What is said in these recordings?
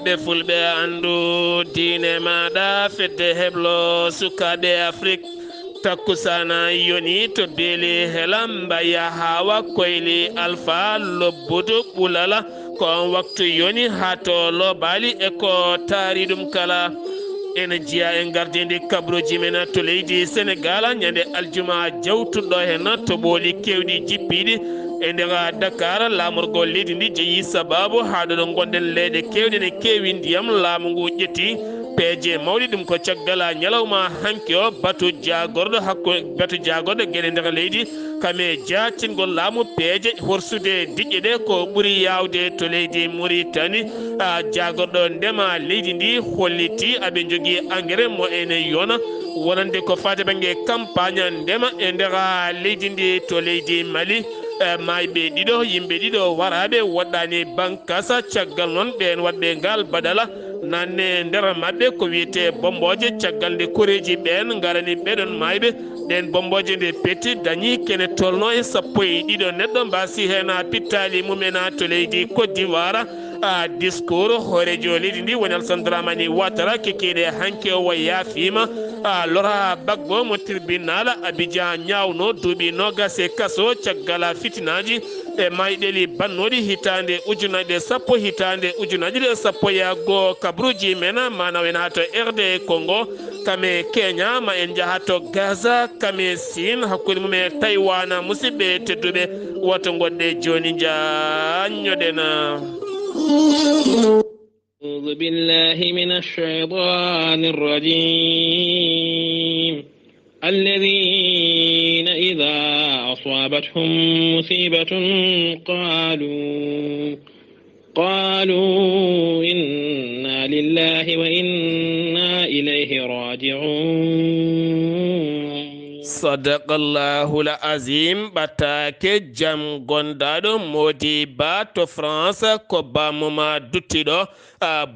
ɓiɓɓe fulɓe andu diine maɗa fedde heblo sukaɓe Afrique takkusana yoni to beeli helam mbaya hawa koyli alpha lobbudu ɓulala ko waktu yoni ha to lobali e ko taari ɗum kala ene jiya en gardidi kabruji men to leydi Sénégal ñande aljuma jawtuɗo hen to ɓooli kewɗi jippiɗi e nder Dakar lamorgol leydi ndi jeeyi sababu ha ɗo gonɗen leyɗe kewɗe ne kewi ndiyam laamu ngu ƴetti peeje mawɗi ɗum ko caggal ñalawma hanki o batu jagorɗo batu jagorɗo gueɗe nder leydi kame jacingol laamu peeje horsude diƴƴe ɗe ko ɓuuri yawde to leydi Mauritanie jagorɗo ndema leydi ndi holliti aɓe jogui engrais mo ene yona wonande ko fate banggue campagne ndema e nder leydi ndi to leydi Mali mayɓe ɗiɗo yimɓe ɗiɗo waraɓe woɗɗani bankasa caggal noon ɓen waɗɓe ngal badala nanne nder mabɓe ko wiyete bomboje caggal nde koreji ɓen garani ɓeɗon mayɓe ɗen bomboje nde petti dañi kene tolno e 12 neɗɗo mbasi hen pittali mumena to leydi Côte d'Ivoire discours horejo leydi ndi woni Alassane Dramane Ouattara kekiɗe hanke o yaafima lora bagbo mo tribunal Abidjan ñawno duuɓi 20 kaso caggal fitinaji e mayɗeli bannoɗi hitande ujunaje 10 hitande ujunaje 11 kabruji men manaw en hato RD Congo kame Kenya ma en jahato Gaza kame Sin hakkude mum e Taiwan musidɓe tedduɓe woto goɗɗe joni jañoɗena. أعوذ بالله من الشيطان الرجيم الذين إذا أصابتهم مصيبة قالوا إنا لله وإنا إليه راجعون. صدق الله العظيم. batake jam gondaɗo modi ba to France ko bamuma duttiɗo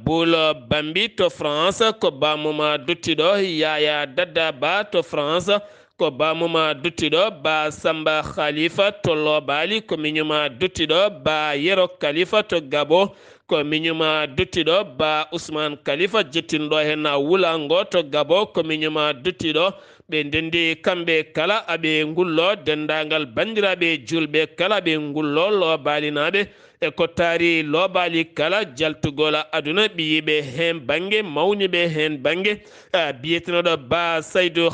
bulo bambi to France ko bamuma duttiɗo yaya dadda ba to France ko bamuma duttiɗo ba Samba Khalifa to Lobali ko miñuma duttiɗo ba Yero Khalifa to Gabo ko miñuma duttiɗo ba Ousmane Khalifa jettinɗo hen wulango to Gabo ko miñuma duttiɗo ɓe ndendi kamɓe kala aɓe ngullo dendagal bandiraɓe julɓe kala ɓe ngullo lobalinaɓe e ko taari lobali kala jaltugol aduna ɓiyiɓe hen banggue mawniɓe hen banggue biyetenoɗo ba Saydou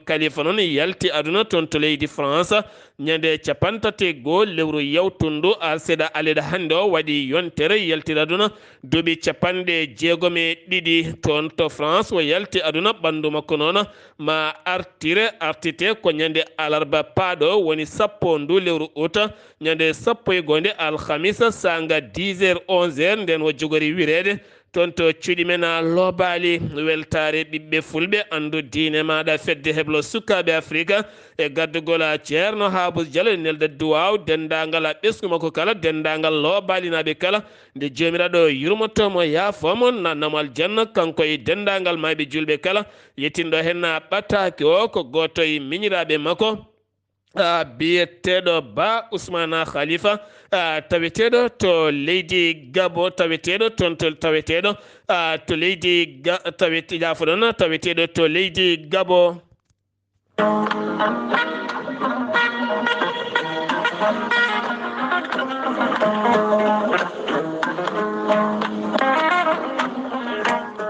Khalifa noon yalti aduna toon to leydi France ñande 31 lewru yawtundu seeɗa aleɗa hande o waɗi yontere yaltide aduna duuɓi 62 toon to France o yalti aduna ɓandu makko noon ma artite ko ñande alarba paaɗo woni 10 ndu lewru août ñande 11 alhamisa sanga 10h 11h nden o jogori wirede toon to cuuɗi men lobali weltare ɓiɓɓe fulɓe andu diine maɗa fedde heblo sukaɓe Afrique e gaddugol ceerno Habou Diallo nelde duwaw dendagal ɓesgu makko kala dendagal lobalinaɓe kala nde jomiraɗo yurmotomo yaafomo nannamo aljanna kanko e dendagal mayɓe julɓe kala yettinɗo hen ɓattake o ko goto e miñiraɓe makko biyeteɗo ba Ousmane Khalifa taweteɗo to leydi Gabo taweteɗo toon to taweteɗo to leydi jafoɗon taweteɗo to leydi Gabo.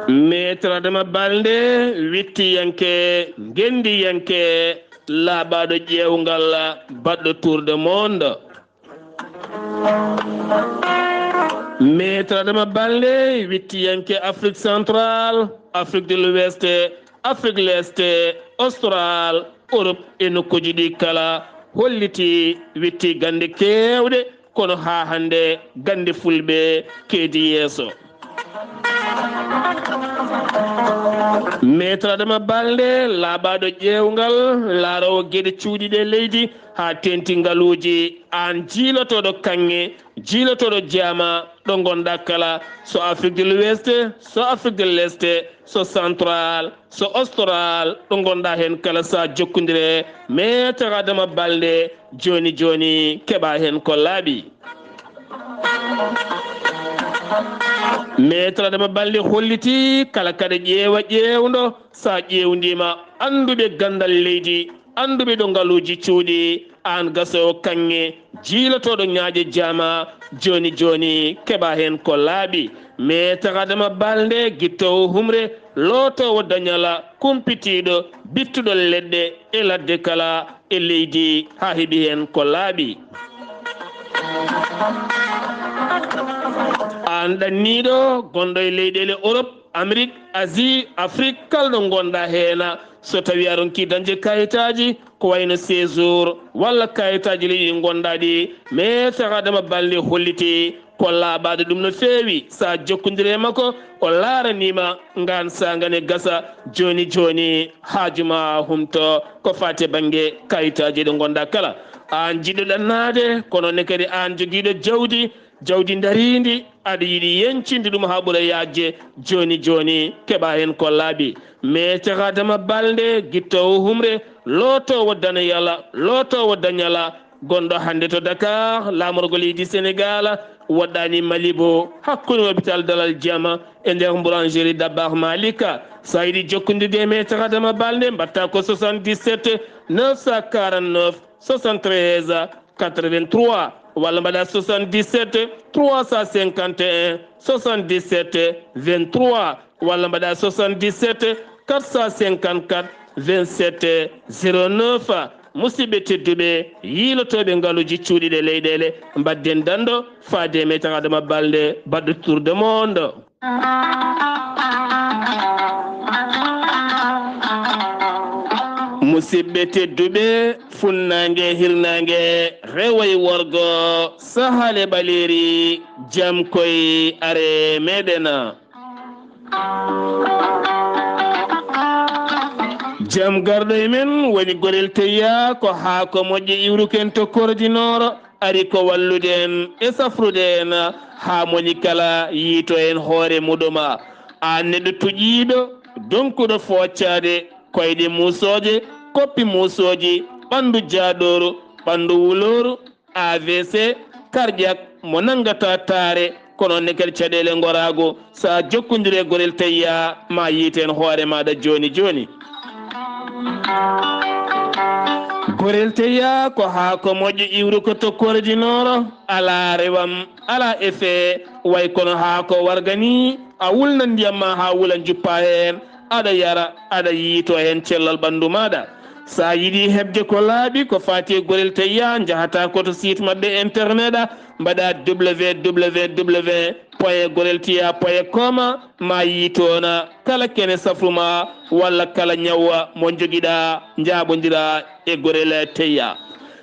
Maître Adama Balde wittiyanke gendiyanke laaɓaɗo ƴeewgal baɗɗo tour de monde. Maître Adama Balde wittiyanke Afrique centrale, Afrique de l'Ouest, Afrique l'Est, Austral, Europe e nokkuji ɗi kala holliti witti gande kewɗe kono ha hande gande fulɓe keedi yeeso. Maître Adama Balde laaɓaɗo ƴeewgal laarowo gueɗe cuuɗiɗe leydi ha tenti ngaluji an jiilotoɗo kanŋe jiilotoɗo jama ɗo gonɗa kala so Afrique de l'Ouest so Afrique de l'Est so central so austral ɗo gonɗa hen kala sa jokkodire Maître Adama Balde joni joni keɓa hen ko laaɓi. metra dama balɗe holliti kala kada ƴeewa ƴeewdo sa ƴeewdima anduɓe gandal leydi anduɓe ɗo ngaluji cuuɗi an gasowo kanŋe jiilotoɗo ñaaƴe jama joni joni keɓa hen ko laaɓi metra dama balɗe guittowo humre lootowo dañala kumpitiɗo bittuɗo leɗɗe e ladde kala e leydi ha heeɓi hen ko laaɓi an ɗanniɗo gonɗo e leyɗele Europe Amérique Asie Afrique kalɗo gonɗa heena so tawi a ronki dañde kayitaji ko wayno séjour walla kayitaji leyɗi gonɗa ɗi metra dama balɗe holliti ko laaɓade ɗum no feewi sa jokkodiri e makko o laaranima ngan sagane gasa joni joni haajuma humto ko fate banggue kayitaji ɗe gonɗa kala an jiɗɗo ɗannade kono ne kadi an joguiɗo jawdi daridi aɗa yiiɗi yencinde ɗum ha ɓuura yajje joni joni keɓa hen ko laaɓi metra dama balɗe guittowo humre lootowo danayala lootowo dañala gonɗo hande to Dakar lamorgo leydi Sénégal waɗɗani Malibo hakkude hôpital Dalal Jama e nder boulangerie Dabakh Malika sa yiiɗi jokkodirde e metra dama balɗe mbatta ko 77 949 73 83 walla mbaɗa 77 351 77 23 walla mbaɗa 77 454 27 09 musidɓe tedduɓe yiilotoɓe ngaaluji cuuɗiɗe leyɗele mbadden danɗo faade metra dama balɗe baɗɗo tour de monde musidɓe tedduɓe funnangue hirnangue rewoye worgo sahale ɓaleri jam koye are meɗen jam garɗo e men woni gorel teya ko ha ko moƴƴi iwruken tokkorde nord ari ko wallude en e safrude en ha moni kala yiito en hoore muɗuma an neɗɗo tuƴiɗo donkuɗo foccade koyɗe musoje koppi musoji ɓandu jaaɗoru ɓandu wuloru AVC cardiaque mo nangata taare kono ne kadi caɗele gorago sa jokkodiri e gorel tayya ma yiiten hoore maɗa joni joni gorel teya ko ha ko moƴƴo iwru ko tokkoreji noro ala rewam ala effet way kono ha ko wargani a wulna ndiyam ma ha wula juppa hen aɗa yara aɗa yiito hen cellal ɓandu maɗa sa yiiɗi hebde ko laaɓi ko fati gorel teya jahata koto site mabɓe internet mbaɗa www.gorelteya.com ma yiitona kala kene safruma walla kala ñawwa mo joguiɗa jaɓodira e gorel teya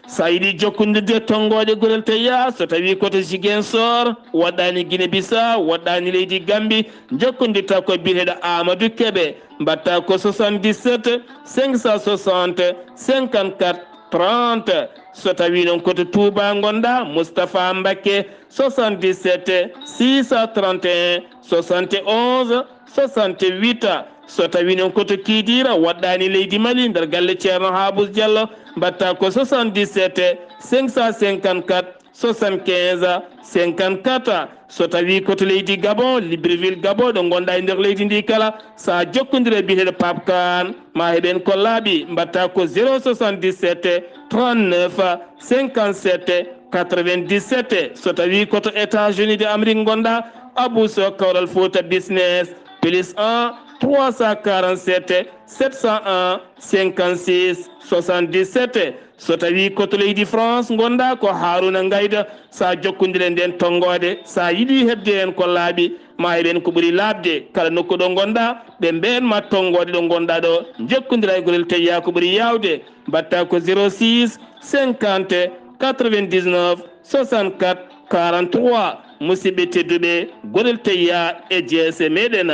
sa yiiɗi jokkodirde tongoje gorel teya so tawi koto Ziguinchor waɗɗani Guinée Bissau waɗɗani leydi Gambie jokkodirta ko biyeteɗo Amadou Kébé mbatta ko 77 560 54 30 so tawi noon koto Touba gonɗa Moustapha Mbacké 77 631 71 68 so tawi noon koto Kidira waɗɗani leydi Mali nder galle ceerno Habous Diallo mbatta ko 77 554 75 54 so tawi koto leydi Gabon Libreville Gabon ɗo gonɗa e nder leydi ndi kala sa jokkodire biyeteɗo Pape Kane ma heɓen ko laaɓi mbatta ko 077 39 57 97 so tawi koto États-Unis de Amérique gonɗa Abou Sow Kawral Fouta Business plus 1 347 701 56 77 so tawi koto leydi France gonɗa ko Harouna Ngayda sa jokkodire nden tongode sa yiiɗi hebde hen ko laaɓi ma heɓen ko ɓuuri labde kala nokku ɗo gonɗa ɓe mbenma tongode ɗo gonɗa ɗo jokkodira e gorel teya ko ɓuuri yawde mbatta ko 06 50 99 64 43 musidɓe tedduɓe gorel teya e jeese meɗen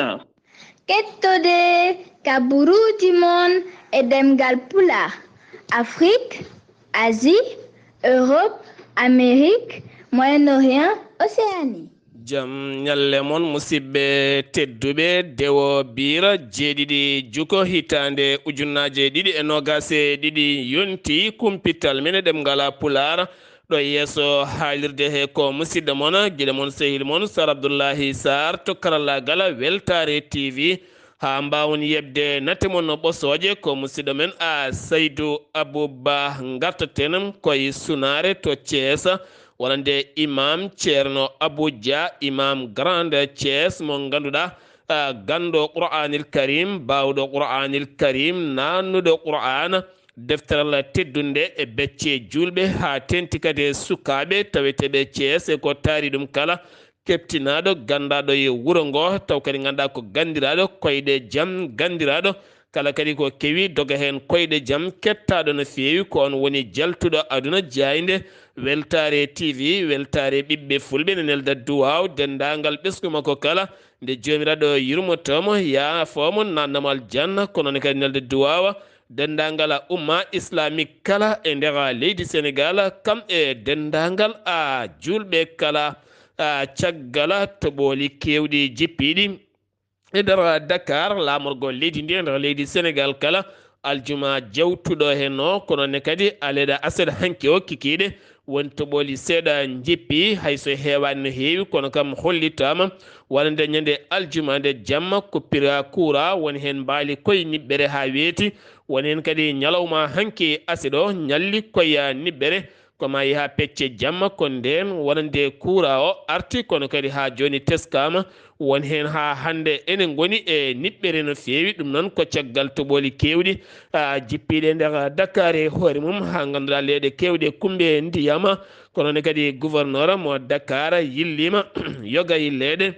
kettode kaburuji mon e ɗemngal pulaar Afrique Asie Europe Amérique Moyen-Orient Océanie jam ñalle mon musidɓe tedduɓe dewo biira jeeɗiɗi juko hitande ujunnaje ɗiɗi e nogase ɗiɗi yonti kumpital mine ɗemngala pulaar ɗo yeeso haalirde he ko musidɗo mon guiɗo mon sehil mon Sar Abdullaahi Saar to karallagal Weltare TV ha mbawon yebde natte mon no ɓosoje ko musidɗo men a Saydou Abouba gartaten koye sunare to Thiès wonande imam ceerno Abou Dia imam grande Thiès mo ganduɗa gando Qur'anil Karim bawɗo Qur'anil Karim nannuɗo Qur'an defteral teddunde e becce julɓe ha tenti kadi sukaɓe taweteɓe Thiès e ko taari ɗum kala keptinaɗo gandaɗo e wuro ngo taw kadi ganduɗa ko gandiraɗo koyɗe jaam gandiraɗo kala kadi ko kewi doga hen koyɗe jaam kettaɗo no fewi ko on woni jaltuɗo aduna jayde Weltare TV Weltare ɓiɓɓe fulɓe ne nelda duwaw dendagal ɓesgu makko kala nde jomiraɗo yurmotomo yaafomo nannamo aljanna kono ne kadi nelde duwawa dendagal umma islamique kala e nder leydi Sénégal kam e dendagal a julɓe kala caggal toɓoli kewɗi jippiɗi e nder Dakar lamorgol leydi ndi e nder leydi Sénégal kala aljuma jawtuɗo henno kono ne kadi aleɗa aseɗa hanke o kikiɗe won toɓoli seeɗa jippi hayso hewani no heewi kono kam hollitama wonande ñande aljuma nde jamma koppira coura woni hen mbaali koye niɓɓere ha weeti woni hen kadi ñalawma hanke aseɗo ñalli koye niɓɓere koma yaha pecce jamma ko nden wonande coura o arti kono kadi ha joni teskama won hen ha hande enen goni e niɓɓere no fewi ɗum noon ko caggal toɓoli kewɗi jippiɗe nder Dakar e hoore mum ha ganduɗa leyɗe kewɗe kumbe ndiyama kono ne kadi gouverneur mo Dakar yillima yoga yilleɗe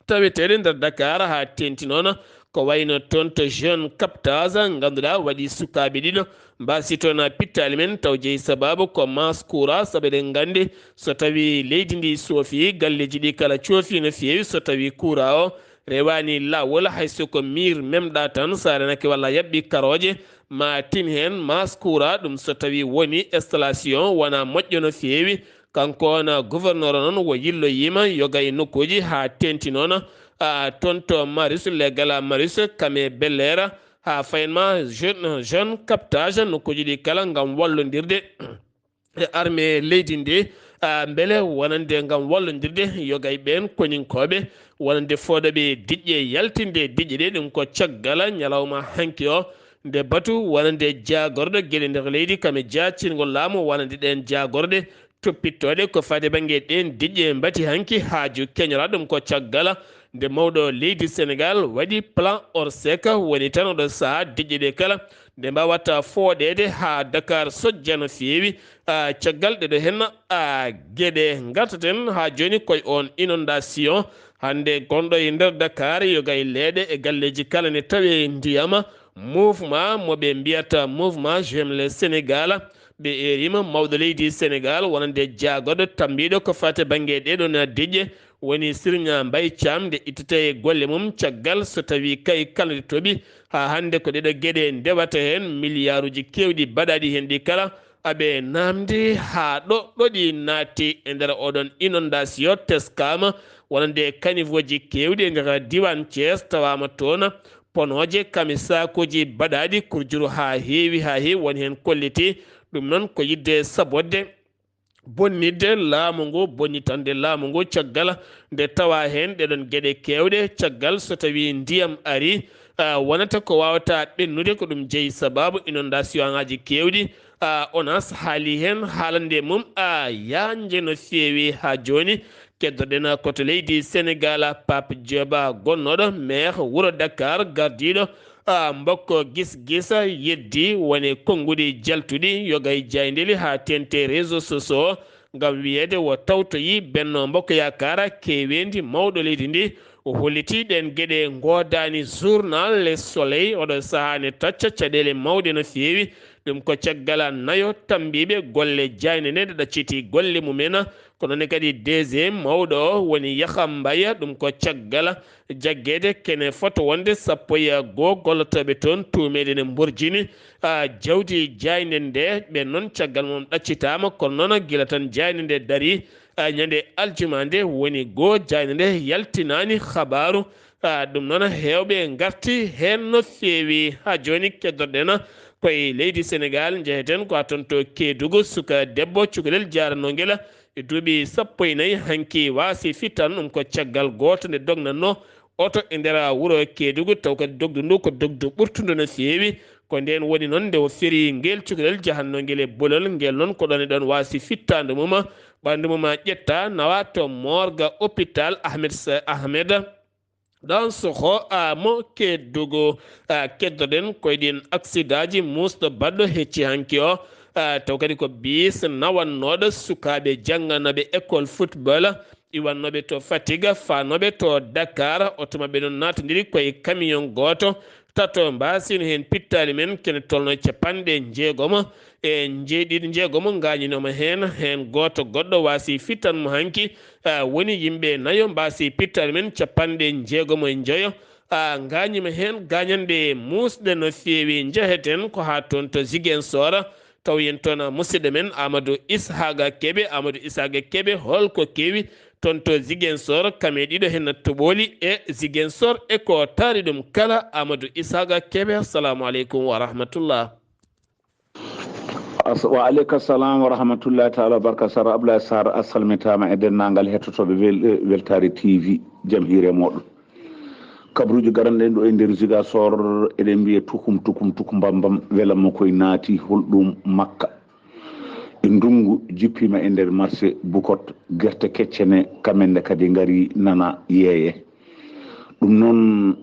taweteɗe nder Dakar ha tenti noon ko wayno toon to jeune captage ganduɗa waɗi sukaɓe ɗiɗo mbasi toon pittali men taw jeeyi sababu ko mas coura saabu eɗen gandi so tawi leydi ndi soofi galleji ɗi kala coofi no fewi so tawi coura o rewani lawol hayso ko mir memɗa tan sa renake walla yaɓɓi karoje ma tin hen mas coura ɗum so tawi woni installation wona moƴƴo no fewi kanko on gouverneur noon wo yilloyima yoga e nokkuji ha tenti noon toon to Maris leggal Maris kame Bel-Air ha fayenma jeune captage nokkuji ɗi kala gam wallodirde e armée leydi ndi beele wonande gam wallodirde yogay ɓen koñinkoɓe wonande fooɗoɓe diƴƴe yaltinde diƴƴe ɗe ɗum ko caggal ñalawma hanki o nde batu wonande jagorɗo gueɗe nder leydi kame jacingol laamu wonande ɗen jagorɗe toppittoɗe ko fade banggue ɗen diƴƴe mbati hanki haaju keñora ɗum ko caggal nde mawɗo leydi Sénégal waɗi plan Orsec woni tan oɗo saaha diƴƴe ɗe kala nde mbawata fooɗede ha Dakar sojja no fewi caggal ɗeɗo hen gueɗe gartaten ha joni koye on inondation hande gonɗo e nder Dakar yoga e leeɗe e galleji kala ne tawe ndiyama mouvement moɓe mbiyata mouvement j'aime le Sénégal ɓe erima mawɗo leydi Sénégal wonande jaagoɗo tambiɗo ko fate banggue ɗeɗon diƴƴe woni Serigne Mbaye Thiam nde ittata e golle mum caggal so tawi kay kala nde tooɓi ha hande ko ɗeɗo gueɗe ndewata hen milliard uji kewɗi baɗaɗi hen ɗi kala aɓe namdi ha ɗoɗi naati e nder oɗon inondation teskama wonande caniveau ji kewɗi e nder diwan Thiès tawama toon ponoje kami sakuji baɗaɗi kurjuru ha heewi woni hen kolliti ɗum noon ko yidde sabodde bonnidde laamu ngu bonnitande laamu ngu caggal nde tawa hen ɗeɗon gueɗe kewɗe caggal so tawi ndiyam ari wonata ko wawata ɓennude ko ɗum jeeyi sababu inondation ngaji kewɗi ONAS haali hen haalande mum yanje no fewi ha joni keddoɗen koto leydi Sénégal Pape Dioba gonnoɗo maire wuuro Dakar gardiɗo mbokko gis yeddi woni konguɗi jaltuɗi yogay jaydeli ha tente réseau sociaux ngam wiyede wo tawtoyi Benno Bokk Yakar kewendi mawɗo leydi ndi o holliti ɗen gueɗe godani journal Le Soleil oɗo sahane tacca caɗele mawɗe no fewi ɗum ko caggal nayo tambiɓe golle jayne nde ɗacciti golle mumen kono ne kadi DG mawɗo o woni Yaha Mbaye ɗum ko caggal jaggede kene foto wonde sappo e goho gollotoɓe toon tumede ne mborjini jawdi jayne nde ɓe noon caggal mum ɗaccitama kono noon guila tan jayne nde daari ñande aljuma nde woni goho jayne nde yaltinani habaru ɗum noon hewɓe garti hen no fewi ha joni keddoɗen koye leydi Sénégal jeheten ko aton to Kédougou suka debbo cukalel jaranogel e duuɓi 14 hanki wasi fittan ɗum ko caggal goto nde dognanno oto e nder wuro Kédougou taw kadi dogdu ndu ko dogdu ɓurtudu no fewi ko nden woni noon nde o feri ngel cukalel jahannogel e bolol ngel noon ko ɗon e ɗon wasi fittande mum ɓandu mum ƴetta nawa to morga hôpital Ahmed ɗon soho mo Kédougou keddoɗen koyeɗin accident ji musɗo baɗɗo hecci hanki o taw kadi ko bis nawannoɗo sukaɓe jangganoɓe école football iwannoɓe to Fatiga fanoɓe to Dakar oto mabɓe ɗon natodiri koye camion goto tato mbasino hen pittali men kene tolno 60 e jeegomo gañinoma hen goto goɗɗo wasi fittanmo hanki woni yimɓe nayo mbasi pittali men 60 gañima hen gañande musɗe no fewi jeheten ko ha toon to Ziguinchor taw yen toon musidɗo men Amadou Ishaga Kebe holko kewi toon to Ziguinchor kame ɗiɗo hen toɓoli e Ziguinchor e ko taari ɗum kala Amadou Ishaga Kebe. Assalamu aleykum wa rahmatullah. wa aleykum salam wa rahmatullahi taala barka sara Abdullaahi Saar a salmitama e dennangal hettotoɓe weltare TV jaam hiire moɗon kabruji garanɗen ɗo e nder Ziguinchor eɗen mbiya tukum bambam welanmo koye naati holɗum Makka e ndungu jippima e nder marché Bukot guerte keccene kamenne kadi ngari nana yeeye ɗum noon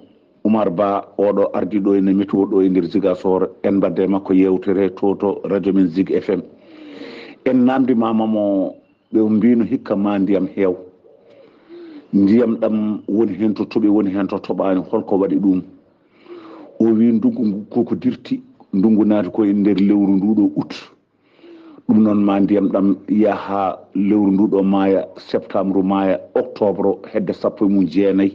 Oumar Ba oɗo ardi ɗo ene météo ɗo e nder Ziguinchor en badde makko yewtere to radio men Zig FM en namdimamamo ɓe mbino hikka ma ndiyam heew ndiyam ɗam woni hen to toɓe woni hen to toɓani holko waɗi ɗum o wi ndungu ngu koko dirti ndungu naati koye nder lewru nduɗo août ɗum noon ma ndiyam ɗam yaha lewru nduɗo maaya septembre maaya octobre hedde 19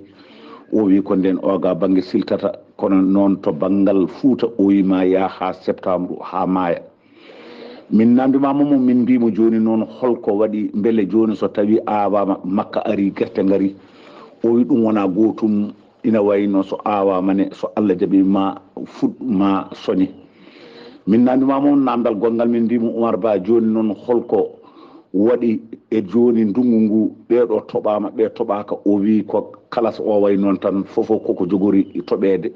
o wi ko nden oga banggue siltata kono noon to banggal Fouta o wi ma yaha septembre ha maaya min namdimamamo min mbimo joni noon holko waɗi beele joni so tawi awama Makka ari guerte ngari o wi ɗum wona gotum ina wayno so awama ne so Allah jaaɓi ma fuɗma soñe min namdimamo namdal gongal min mbimo Oumar Ba joni noon holko waɗi e joni ndungu ngu ɓeɗo toɓama ɓe toɓaka o wi ko kalas o way noon tan fofo koko jogori toɓede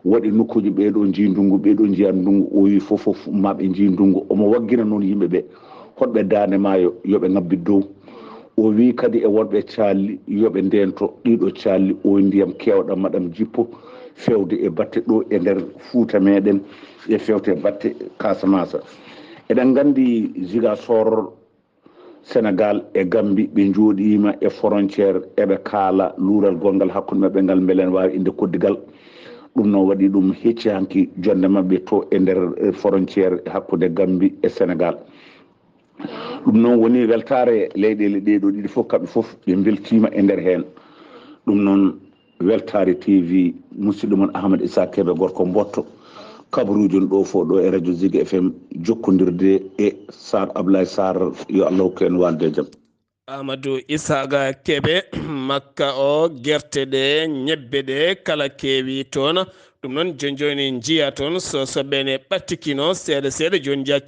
waɗi nokkuji ɓeɗo jii ndungu ɓeɗo jiya ndungu o wi fofof maɓe jii ndungu omo waggina noon yimɓeɓe hoɗɓe dande maayo yoɓe ngabbi dow o wi kadi e wonɓe calli yoɓe ndento ɗiɗo calli o ndiyam kewɗam maɗam jippo fewde e batte ɗo e nder Fouta meɗen e fewte e batte Casamance eɗen gandi Ziguinchor Sénégal e Gambie ɓe jooɗima e frontiére eɓe kaala luural gongal hakkude mabɓe ngal beelen wawi inde koddigal ɗum noon waɗi ɗum hecci hanki jonde mabɓe to e nder frontiére hakkude Gambie e Sénégal ɗum noon woni weltare leyɗele ɗeɗo ɗiɗi fof kamɓe fof ɓe beltima e nder hen ɗum noon weltare TV musidɗo mon Ahmed Issa Kebe gorko mbotto kabaruji ɗo fo ɗo e radio Zig FM jokkodirde e Sar Abdullaahi Saar yo Allah hokku en walde jaam. Amadou Ishaga Kebe Makka o guerte ɗe ñebbe ɗe kala kewi toon ɗum noon joni jiya toon so soɓɓene ɓattikino seeɗa joni jiya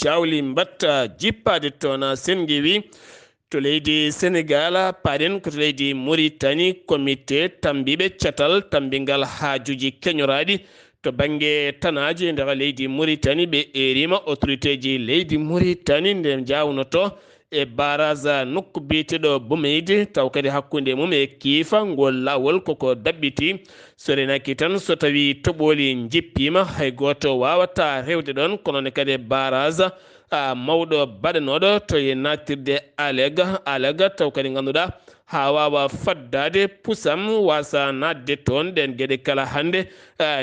cawli mbatta jippade toon sen giwi to leydi Sénégal paɗen koto leydi Mauritanie comité tambiɓe catal tambingal haajuji keñoraɗi to banggue tanaji nder leydi Mauritanie ɓe erima autorité ji leydi Mauritanie nde jawnoto e barage nokku biyeteɗo Boumeydi taw kadi hakkude mum e kiifa ngol lawol koko daɓɓiti so renaki tan so tawi toɓoli jippima hay goto wawata rewde ɗon kono ne kadi barage mawɗo baɗanoɗo to e natirde alega taw kadi ganduɗa ha wawa faddade pusam wasa nadde toon ɗen gueɗe kala hande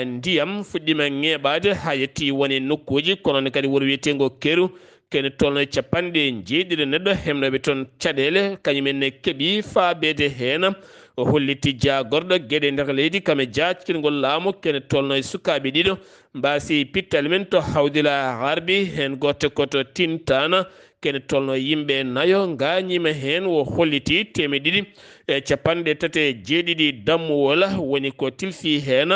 ndiyam fuɗɗima ŋeɓade ha yetti woni nokkuji kono ne kadi wuro wiyetego keru kene tolno 70 neɗɗo hemnoɓe toon caɗele kañumenne keeɓi faabede hen o holliti jagorɗo gueɗe nder leydi kame jackirgol laamu kene tolno e sukaɓe ɗiɗo mbasi pittal men to hawdila harbi hen goto koto tintana kene tolno yimɓe nayo gañima hen o holliti 237 dammuwol woni ko tilfi hen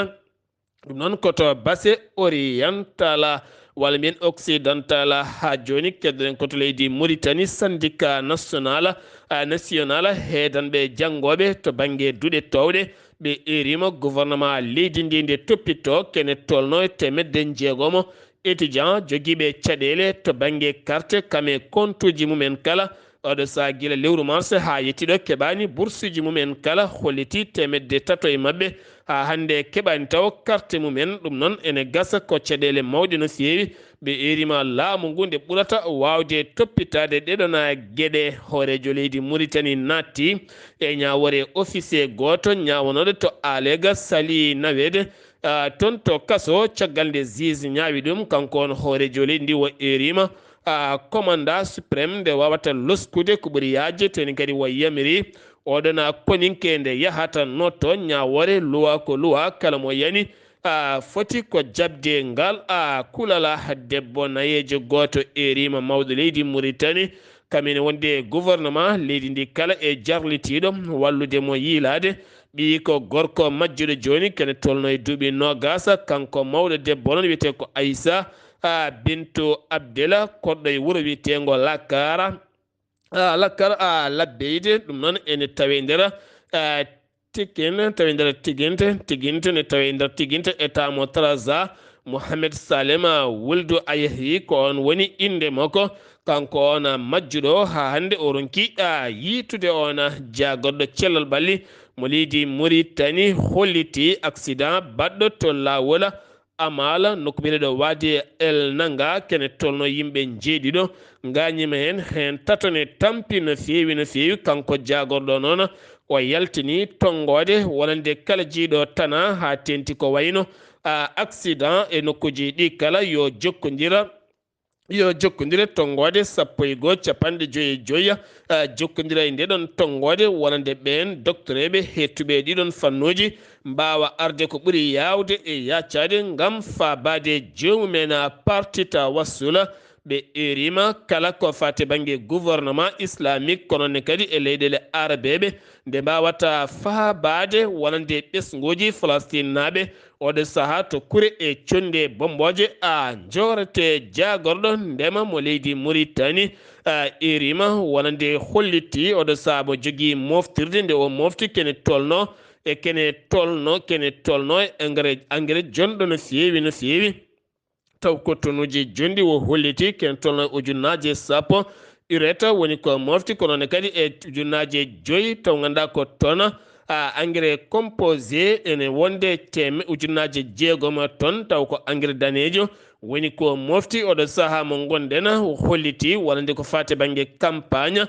ɗum noon koto base orientala walla mbiyen occidentala ha joni keddoɗen koto leydi Mauritanie syndicat national heedanɓe janggoɓe to banggue duuɗe towɗe ɓe erima gouvernement leydi ndi nde toppito kene tolno 600 étudiant joguiɓe caɗele to banggue carte kame compte uji mumen kala oɗo sa guila lewru mars ha yettiɗo keɓani bourse uji mumen kala holliti 300 mabɓe ha hande keɓani taw carte mumen ɗum noon ene gasa ko caɗele mawɗe no fewi ɓe erima laamu ngu nde ɓurata wawde toppitade ɗeɗona gueɗe hoorejo leydi Mauritanie natti e ñawore officier goto ñawanoɗo to Alega Sali Nawede toon to kaso caggal nde juge ñaawi ɗum kanko on hoorejo leydi ndi wo erima commandant suprême nde wawata loskude ko ɓuuri yajje toni kadi wo yamiri oɗona koninke nde yahata notto ñawore luwa ko luwa kala mo yani foti ko jabde ngal kulala debbo nayejo goto erima mawɗo leydi Mauritanie kamene wonde gouvernement leydi ndi kala e jarlitiɗo wallude mo yiilade ɓi ko gorko majjuɗo joni kene tolno e duuɓi nogasa kanko mawɗo debbo noon wiyete ko Aissa bintu Abdela koɗɗo e wuuro wiyetego Lakara labbeyde ɗum noon ene tawe nder tiguinte ne tawe nder tiguinte état mo Trarza Mohamed Salema Wuldu Ayahi ko on woni inde makko kanko on majjuɗo ha hande o ronki yiitude on jagorɗo cellal ɓalli mo leydi Mauritanie holliti accident baɗɗo to lawol amala nokku biyeɗo wadi el nanga kene tolno yimɓe jeeɗiɗo gañima hen tatone tampi no fewi kanko jagorɗo noon o yaltini tongode wonande kala jiiɗo tana ha tenti ko wayno accident e nokkuji ɗi kala yo jokkodira tongode 11:55 jokkodira e ndeɗon tongode wonande ɓen docteur eɓe hettuɓe ɗiɗon fannuji mbawa arde ko ɓuuri yawde e yaccade gam fabade jomumen partita wassula ɓe erima kala ko fate banggue gouvernement islamique kononne kadi e leyɗele arabeɓe nde mbawata fabade wonande ɓesguji Palestine naɓe oɗo saaha to kure e conde bomboje jorete jagorɗo ndema mo leydi Mauritanie erima wonande holliti oɗo saaha mo jogui moftirde nde o mofti kene tolno e engrais jonɗo no fewi taw cotonuji jondi wo holliti ken tolno ujunnaje sappo ureta woni ko mofti kono ne kadi e ujunnaje 5 taw ganda ko tona engrais composé ene wonde ujunnaje 6 ton taw ko engrais danejo woni ko mofti oɗo saaha mo gonɗen holliti wonande ko fate banggue campagne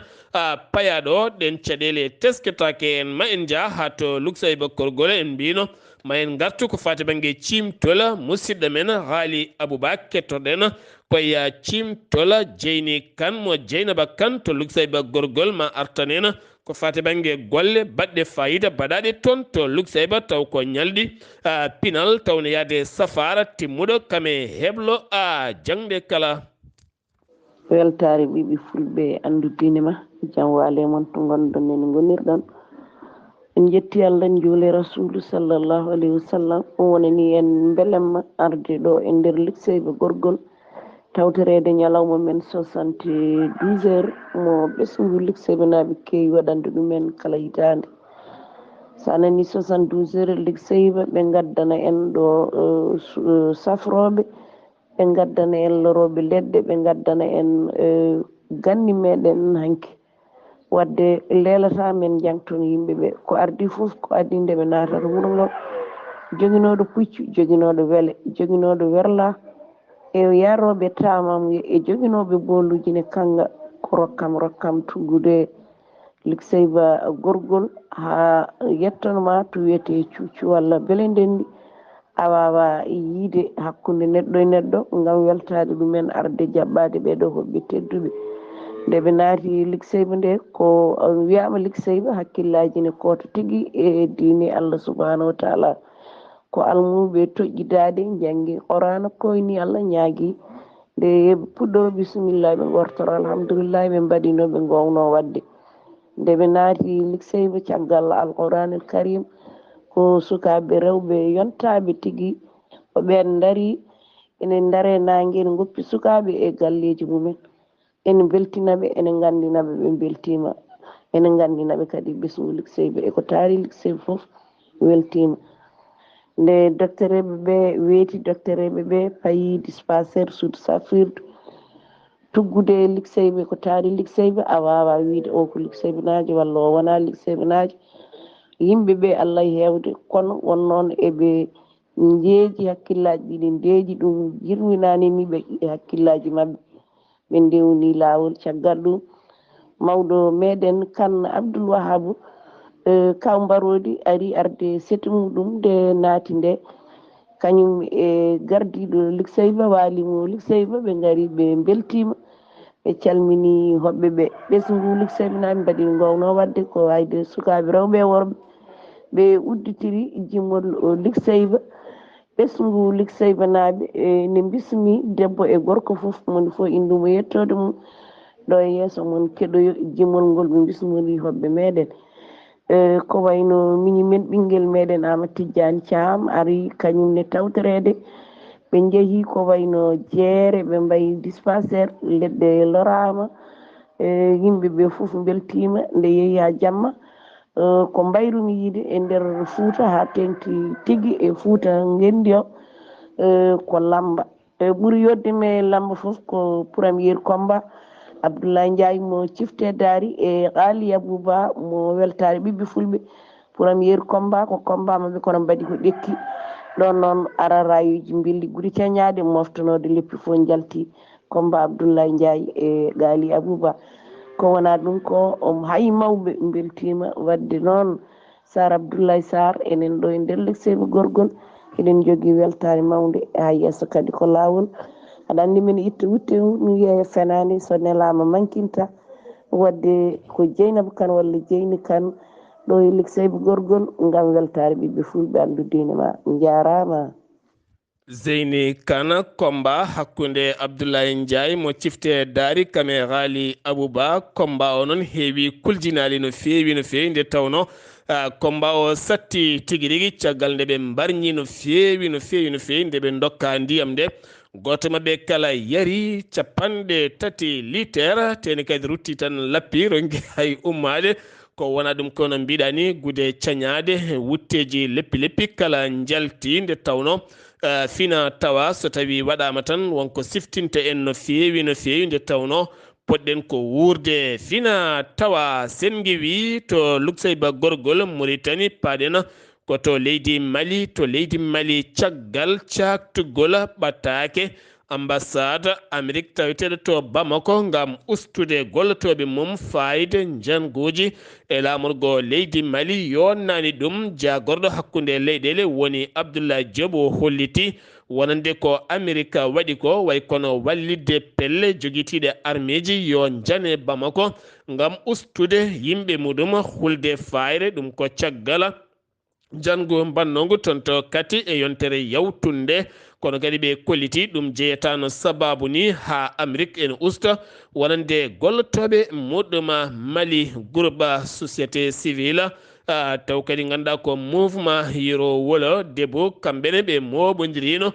payaɗo ɗen caɗele tesketake en ma en jaa ha to luksayba korgole en mbino ma en gartu ko fate banggue cimtola musidɗo men haali Aboubak kettoɗen koye cimtola Jeyni Kane mo Dieynaba Kane to luksayba gorgol ma artanen ko fate banggue golle baɗɗe fayida baɗaɗe toon to luksayba taw ko ñalɗi pinal tawne yaade safara timmuɗo kame heblo jangde kala weltare ɓiɓi fulɓe andudine ma jam waale mon to gonɗon en gonirɗon en jetti Allah en juule rasulu sallllahu alayhi wa sallam wonani en belemma arde ɗo e nder lukseyba gorgol tawtorede ñalawma men 72 heures mo ɓesgu lukseyba naaɓe kewi waɗande ɗumen kala hitande sa nani 72 heures lukseyba ɓe gaddana en ɗo safroɓe ɓe gaddana en loroɓe leɗɗe ɓe gaddana en ganni meɗen hanki wadde leelata men jangton yimɓeɓe ko ardi foof ko addi nde ɓe natata wuuro ngo joguinoɗo puccu joguinoɗo weele joguinoɗo werla e yaroɓe tamam e joguinoɓe bolluji ne kanga ko rokkam tuggude lukseyba gorgol ha yettanma to wiyete cuucu walla beele ndendi a wawa yiide hakkude neɗɗo e neɗɗo gam weltade ɗumen arde jaɓɓade ɓeɗo hoɓɓe tedduɓe nde ɓe naati lukseyba nde ko wiyama lukseyba hakkillaji ne koota tigui e diine Allah subahanahu wa taala ko almuɓe toƴƴidade janggi Qur'ana koyni Allah ñaagui nde puɗɗo bisimillah ɓe gortoro alhamdulillah ɓe mbaɗino ɓe gowno wadde nde ɓe naati lukseyba caggal alqouranil karim ko sukaɓe rewɓe yontaɓe tigui ko ɓen dari enen dare nangue en goppi sukaɓe e galleji mumen ene beltinaɓe ene gandinaɓe ɓe beltima ene gandinaɓe kadi ɓesgu likseyɓe eko taari likseyɓe foof weltima nde doctereɓe ɓe weeti doctereɓe ɓe payi dispensaire suudu safirdu tuggude likseyɓe ko taari likseyɓe a wawa wiide o ko likseyɓe naajo walla o wona likseyɓe naajo yimɓeɓe allah hewde kono won noon eɓe jeeji hakkillaji ɗiɗi ndeeji ɗum jirminani ni ɓe hakkillaji mabɓe ɓe ndewni lawol caggal ɗum mawɗo meɗen kan Abdoul Wahabou kaw mbarodi ari arde seeti muɗum nde naati nde kañum e gardiɗo likseyba walimo likseyba ɓe gari ɓe beltima ɓe calmini hoɓɓe ɓe ɓesgu likseyba naaɓe mbaɗi gowno wadde ko wayde sukaɓe rewɓe worɓe ɓe udditiri jimmol likseyba ɓesgu likseyba naaɓe ne bismi debbo e gorko foof moni fof induma yettode mum ɗo e yeeso mon keɗoyo jimmol ngol ɓe bismori hoɓɓe meɗen ko wayno miñi men ɓinguel meɗen Amadou Tidiane Thiam ari kañumne tawtorede ɓe jeehi ko wayno jeere ɓe mbayi dispensaire leɗɗe lorama yimɓeɓe foof beltima nde yeehi ha jamma ko mbayrumi yiide e nder Fouta ha tengti tigui e Fouta gendi o ko lamba ɓuuri yoddeme lamba foof ko premier combat Abdoulaye Ndiaye mo cifte daari e Ali Abouba mo weltare ɓiɓɓe fulɓe premier combat ko combat maɓe kono mbaɗi ko ɗekki ɗon noon ararayuji billi guuri cañade moftanode leppi fof jalti combat Abdoulaye Ndiaye e Ali Abouba ko wona ɗum ko hay mawɓe beltima wadde noon Sar Abdullahi Saar enen ɗo e nder lekseyɓe gorgol eɗen jogui weltare mawde ha yesso kadi ko lawol aɗa andi min itta wutte ɗum yeeya fenani so nelama mankinta wadde ko Dieynaba Kane walla Dieyni Kane ɗo e lekseyɓe gorgol gam weltare ɓiɓɓe fulɓe andu diine ma jarama. Zeyni Kane combat hakkunde Abdoulaye Ndiaye mo cifte daari kame Ghali Abouba combat o noon heewi kuljinali no feewi nde tawno combat o satti tigui rigui caggal nde ɓe mbarñi no feewi nde ɓe dokka ndiyam nde goto mabɓe kala yari 3 litre teni kadi rutti tan lappi ronki hay ummade ko wona ɗum kono mbiɗa ni guude cañade wutteji leppi kala jalti nde tawno fina tawa so tawi waɗama tan wonko siftinta en no feewi nde tawno poɗɗen ko wurde fina tawa sen giwi to lukseyba gorgol Mauritanie paɗen koto leydi Mali caggal caktugol ɓattake ambassade Amérique taweteɗo to Bamako gam ustude gollotoɓe mum fayide janguji e lamorgo leydi Mali yonnani ɗum jagorɗo hakkude leyɗele woni Abdoulaye Diop o holliti wonande ko Amérique waɗi ko way kono wallidde pelle joguitiɗe armeji yo jane Bamako gam ustude yimɓe muɗum hulde fayre ɗum ko caggal jango bannogu toon to kati e yontere yawtunde kono kadi ɓe kolliti ɗum jeyatano sababu ni ha Amérique en usta wonande gollotoɓe muɗum Mali groupe société civile taw kadi ganduɗa ko mouvement yirowolo debo kamɓene ɓe moɓodirino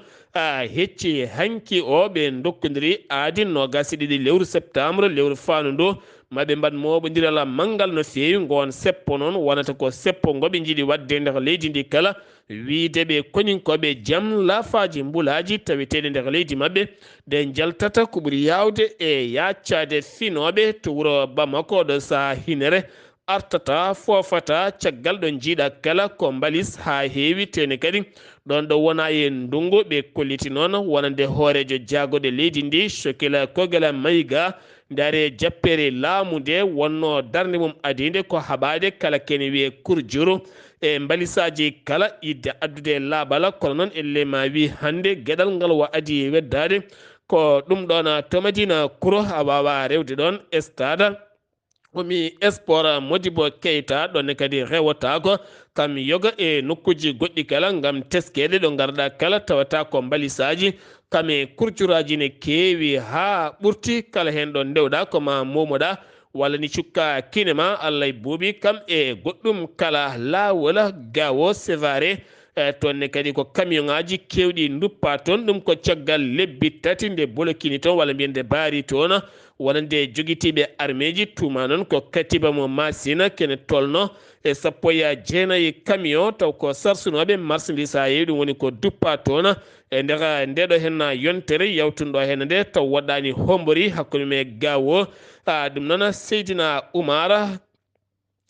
hecci hanki o ɓe dokkodiri aadi 22 lewru septembre lewru fandu maɓe mbat moɓodiral manggal no feewi gon seppo noon wonata ko seppo goɓe jiiɗi wadde nder leydi ndi kala wiideɓe koñinkoɓe jaam laafaji mbulaji taweteɗe nder leydi mabɓe ɗe jaltata ko ɓuuri yawde e yaccade finoɓe to wuuro Bamako ɗo saaha hinere artata fofata caggal ɗo jiiɗa kala ko balis ha heewi tene kadi ɗon ɗo wona e ndungu ɓe kolliti noon wonande hoorejo jaagoɗe leydi ndi Sokila Kogala Mayiga ndare jappere laamu nde wonno darde mum adide ko haɓade kala kene wiye kurjuru e balisaji kala idde addude laabala kono noon elle ma wi hande gueɗal ngal wa adi weddade ko ɗum ɗon to Madina Kouro a wawa rewde ɗon stade komi sport Modibo Keita ɗonne kadi rewotako kam yoga e nokkuji goɗɗi kala gam teskede ɗo garɗa kala tawata ko balisaji kame kurcuraji ne keewi ha ɓurti kala hen ɗo ndewɗa koma momoɗa walla ni cukka kinema Allah e buuɓi kam e goɗɗum kala lawol gawo sévaré tonne kadi ko camion ngaji kewɗi duppa toon ɗum ko caggal lebbi tati nde bolokini toon walla mbiyen nde baari toon wona nde jogitiɓe armeji tuma noon ko katiba mo masina kene tolno e 19 camion taw ko sarsunoɓe marchandise ha yeewi ɗum woni ko duppa toon e nder ndeɗo hen yontere yawtunɗo hen nde taw waɗɗani hombori hakkude me gawo ɗum noon Seydina Oumar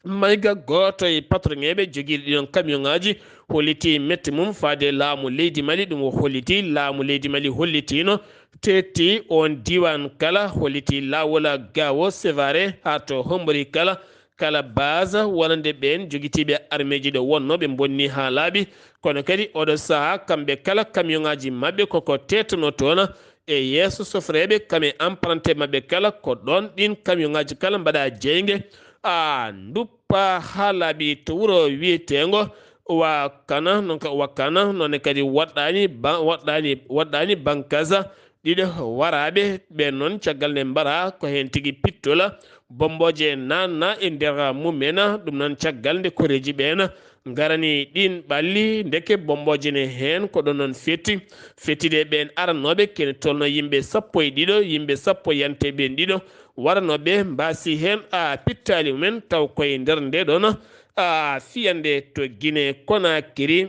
mayga goto e patron ɓe joguiɗo ɗiɗon camion ngaji holliti metti mum faade laamu leydi Mali ɗum o holliti laamu leydi Mali hollitino tetti on diwan kala holliti lawol gawo sévaré ha to hombori kala base wonande ɓen joguitiɓe armeji ɗo wonno ɓe bonni ha laaɓi kono kadi oɗo saaha kamɓe kala camion ngaji mabɓe koko tetano toon e yeeso sofreɓe kame emprunté mabɓe kala ko ɗon ɗin camion ngaji kala mbaɗa jeygue duppa ha laaɓi to wuuro wiyetengo Wakana nonne kadi waɗɗani bankaza ɗiɗo waraɓe ɓe noon caggal nde mbara ko hen tigui pittola bomboje nanna e nder mumena ɗum noon caggal nde koreji ɓen garani ɗin ɓalli deke bomboje ne hen ko ɗon noon fettide ɓen aranoɓe kene tolno yimɓe 12 yimɓe 10 yante ɓen ɗiɗo waranoɓe mbasi hen pittali mumen taw koye nder nde ɗon fiyande to Guinée Conakry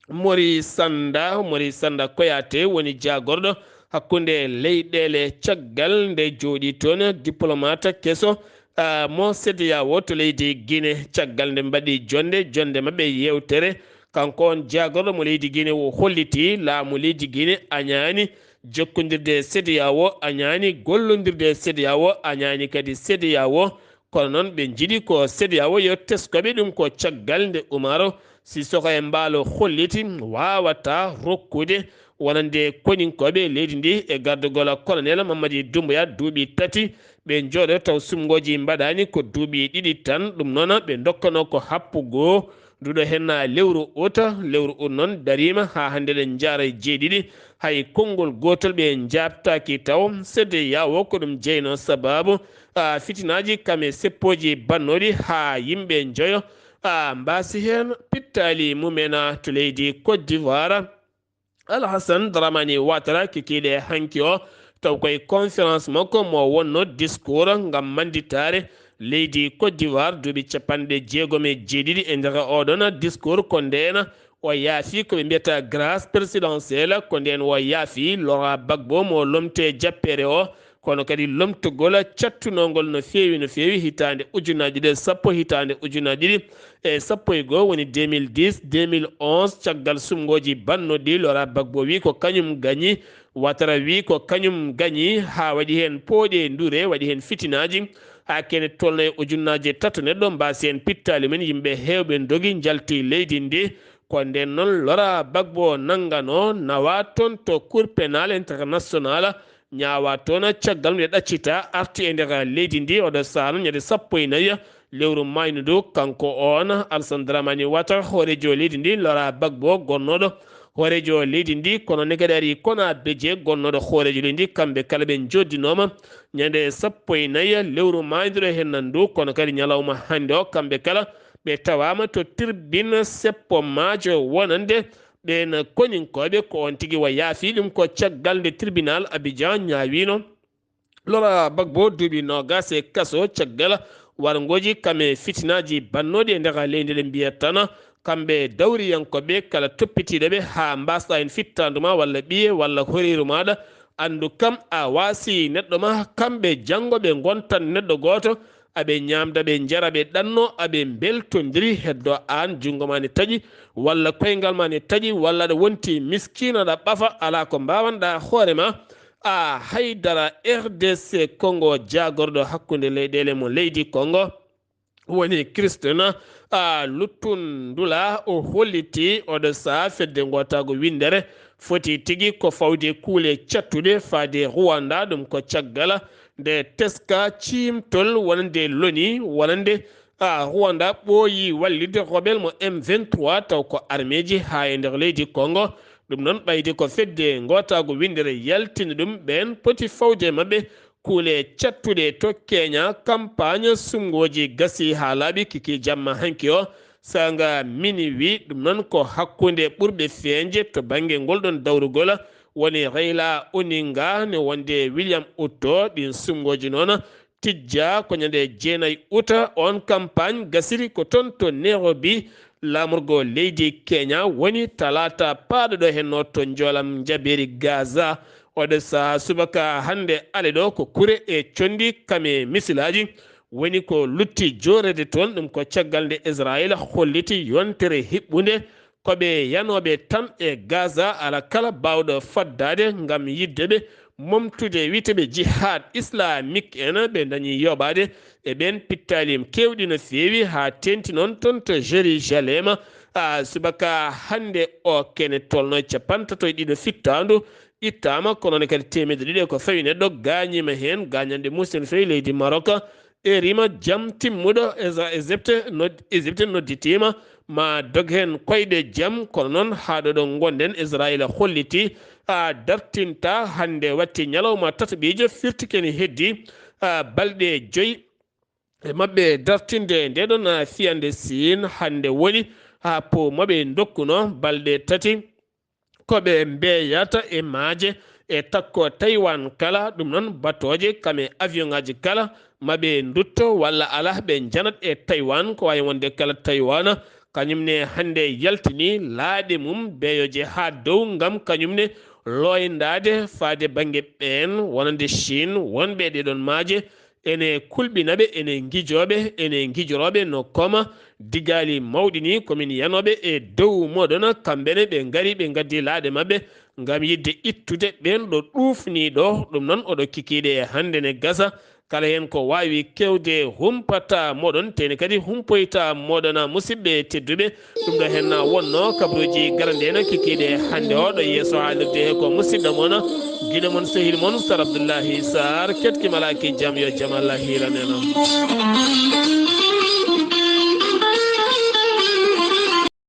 mori sanda koyate woni jagorɗo hakkunde leyɗele caggal nde jooɗi toon diplomate keso mo CEDEAO to leydi Guinée caggal nde mbaɗi jonde mabɓe yewtere kanko on jagorɗo mo leydi Guinée o holliti laamu leydi Guinée añani jokkodirde CEDEAO añani gollodirde CEDEAO añani kadi CEDEAO kono noon ɓe jiiɗi ko CEDEAO yo teskoɓe ɗum ko caggal nde Umaro Sissoko e mbaalo holliti wawata rokkude wonande koninkoɓe leydi ndi e gardugol colonel Mamadi Doumbouya duuɓi 3 ɓe jooɗo taw sumgoji mbaɗani ko duuɓi 2 tan ɗum noon ɓe dokkano ko happugo nduɗo hen lewru août noon darima ha hande ɗen jaara jeeɗiɗi hay konngol gotol ɓe jabtaki taw CEDEAO ko ɗum jeyno sababu fitinaji kame seppoji bannoɗi ha yimɓe joyo mbasi hen pittali mumena to leydi Côte d'Ivoire Alhassane Dramani Ouattara kikiɗe hanki o taw koye conférence makko mo wonno discours ngam manditare leydi Côte d'Ivoire duuɓi 67 e nder oɗon discours ko ndena o yaafi koɓe mbiyata grâce présidentielle ko nden o yaafi Laurent Gbagbo mo lomte jappere o kono kadi lomtogol cattunogol no fewi hitande ujunaji ɗe 10 hitande ujunaji ɗiɗi e 11 woni 2010 2011 caggal sumgoji bannoɗi Laurent Gbagbo wi ko kañum gañi Ouattara wi ko kañum gañi ha waɗi hen pooɗe ndure waɗi hen fitinaji ha kene tolno e ujunaji 3 neɗɗo mbasi hen pittali men yimɓe hewɓe dogi jalti leydi ndi ko nden noon Laurent Gbagbo nangano nawa toon to cour pénal international ñawa toon caggal nde ɗaccita arti e nder leydi ndi oɗo sano ñande 14 lewru maynudu kanko on Alassane Dramani Ouattara hoorejo leydi ndi Laurent Gbagbo gonnoɗo hoorejo leydi ndi kono ne kadi ari kona beje gonnoɗo hoorejo leydi ndi kamɓe kala ɓe joddinoma ñande 14 lewru maynudu hen nandu kono kadi ñalawma hande o kamɓe kala ɓe tawama to tribune seppo maajo wonande ɓen koninkoɓe ko on tigui wa yaafi ɗum ko caggal nde tribunal Abidjan ñawino Laurent Gbagbo duuɓi 20 kaso caggal wargoji kame fitinaji bannoɗi e nder leydi ɗe mbiyat tan kamɓe dawriyankoɓe kala toppitiɗoɓe ha mbasɗa en fittanduma walla ɓiye walla horiru maɗa andu kam a wasi neɗɗo ma kamɓe janggoɓe gontan neɗɗo goto aɓe ñamda ɓe jara ɓe ɗanno aɓe beltodiri heddo an jungo ma ne taƴi walla koyngal ma ne taƴi walla aɗa wonti miskino aɗa ɓafa ala ko mbawanɗa hoorema haydara RDC Congo jagorɗo hakkude leyɗele mo leydi Congo woni Christian Luttundula o holliti oɗo saha fedde gotago windere foti tigui ko fawde kuule cattuɗe faade Rwanda ɗum ko caggal nde teska cimtol wonande loni wonande Rwanda ɓooyi wallide rebel mo M23 taw ko armeji ha e nder leydi Congo ɗum noon ɓayde ko fedde gotago windere yaltina ɗum ɓen poti fawde mabɓe kuule cattuɗe to Kenya campagne sumgoji gasi ha laaɓi kiki jamma hanki o sanga minuit ɗum noon ko hakkunde ɓurɓe feeñde to banggue ngol ɗon dawrugol woni Raila Odinga ne wonde William Ruto ɗin sumgoji noon tijja ko ñande 9 août on campagne gasiri ko toon to Nairobi lamurgo leydi Kenya woni talata paɗoɗo henno to jolam jaberi Gaza oɗo saha subaka hande ale ɗo ko kure e condi kame misilaji woni ko lutti jorede toon ɗum ko caggal nde Israel holliti yontere hiɓɓunde koɓe yanoɓe tan e Gaza ala kala bawɗo faddade ngam yiddeɓe momtude witeɓe jihad islamique en ɓe dañi yoɓade e ɓen pittalim kewɗi no fewi ha tenti noon toon to Jérusalem subaka hande o kene tolno capantatoe ɗiɗo fittandu ittama kono ne kadi temedde ɗiɗi ko fawi neɗɗo gañima hen gañande musen fewi leydi Maroc e rima jaam timmuɗo Égypte nodditima ma dog hen koyɗe jaam kono noon haɗo ɗo gonɗen Israël holliti dartinta hande watti ñalawma tataɓijo firtikeni heddi balɗe 5 e mabɓe dartinde ndeɗon fiyande Sin hande woni ha po maɓe dokkuno balɗe 3 koɓe mbeyata e maaje e takko Taiwan kala ɗum noon batoje kame avion ngaji kala maɓe dutto walla ala ɓe janat e Taiwan ko wawi wonde kala Taiwan kañumne hande yaltini laaɗe mum beyoje ha dow ngam kañumne loyndade faade banggue ɓen wonande Chine wonɓe ɗeɗon maaje ene kulɓinaɓe ene guijoroɓe no koma digali mawɗi ni komin yanoɓe e dow moɗon kamɓene ɓe gari ɓe gaddi laaɗe mabɓe ngam yidde ittude ɓen ɗo ɗufniɗo ɗum noon oɗo kikiɗe e hande ne gasa kala hen ko wawi kewde humpata moɗon teni kadi humpoyta moɗon musidɓe tedduɓe ɗum ɗo hen wonno kabaruji garande en kikiɗe hande o ɗo yeeso haalirde he ko musidɗo moon guiɗo moon sehil moon Sar Abdullaahi Saar ketkimalaki jaam yo jaam Allah hiiraneno